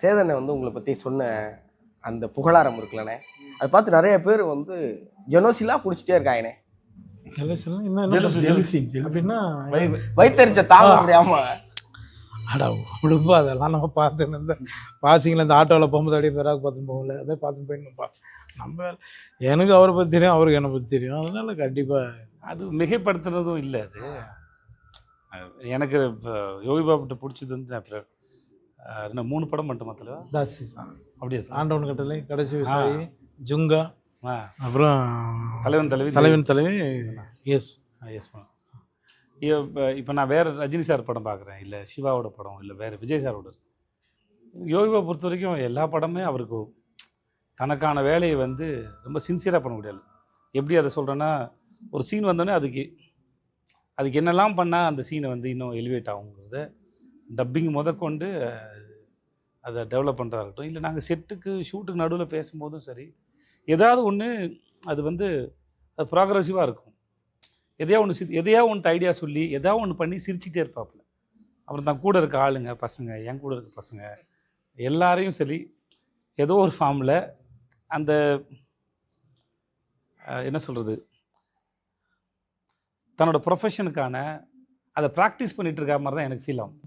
சேதனை வந்து உங்களை பற்றி சொன்ன அந்த புகழாரம் இருக்குல்லண்ணே, அதை பார்த்து நிறைய பேர் வந்து ஜெனோசிலாக குடிச்சிட்டே இருக்காங்கண்ணே. அப்படின்னா வைத்தறிச்ச தாங்க முடியாம. அடா விடுப்பா, அதெல்லாம் நம்ம பார்த்துன்னு இந்த பாசிங்கில் இந்த ஆட்டோவில் போகும்போது அப்படியே பேராக பார்த்துன்னு போகல, அப்படியே பார்த்துன்னு போயிடணும்ப்பா. நம்ம எனக்கு அவரை பற்றி தெரியும், அவருக்கு என்னை பற்றி தெரியும், அதனால கண்டிப்பாக அது மிகைப்படுத்துனதும் இல்லை. அது எனக்கு யோகி பாபுட்ட பிடிச்சது வந்து அப்புறம் என்ன 3 படம் மட்டும் மாத்திர தாசி அப்படியே ஆண்டவன் கட்டளை, கடைசி விவசாயி, ஜுங்கா, அப்புறம் தலைவன் தலைவி. Yes yes. இப்போ நான் வேறு ரஜினி சார் படம் பார்க்குறேன், இல்லை சிவாவோட படம், இல்லை வேறு விஜய் சாரோட. யோகி பாபு பொறுத்த வரைக்கும் எல்லா படமே அவருக்கு தனக்கான வேலையை வந்து ரொம்ப சின்சியராக பண்ண முடியாது. எப்படி அதை சொல்கிறேன்னா, ஒரு சீன் வந்தோடனே அதுக்கு என்னெல்லாம் பண்ணால் அந்த சீனை வந்து இன்னும் எலிவேட் ஆகுங்கிறத டப்பிங் முதற்கொண்டு அதை டெவலப் பண்ணுறதா இருக்கட்டும், இல்லை நாங்கள் செட்டுக்கு ஷூட்டுக்கு நடுவில் பேசும்போதும் சரி, ஏதாவது ஒன்று அது வந்து அது ப்ராக்ரெசிவாக இருக்கும். எதையா ஒன்று ஐடியா சொல்லி எதாவது ஒன்று பண்ணி சிரிச்சுட்டே இருப்பாப்புல. அப்புறம் தான் கூட இருக்க ஆளுங்க, பசங்க, என் கூட இருக்க பசங்க எல்லாரையும் சரி ஏதோ ஒரு ஃபார்மில் அந்த என்ன சொல்கிறது, தன்னோட ப்ரொஃபஷனுக்கான அதை ப்ராக்டிஸ் பண்ணிகிட்டு இருக்க மாதிரி தான் எனக்கு ஃபீல் ஆகும்.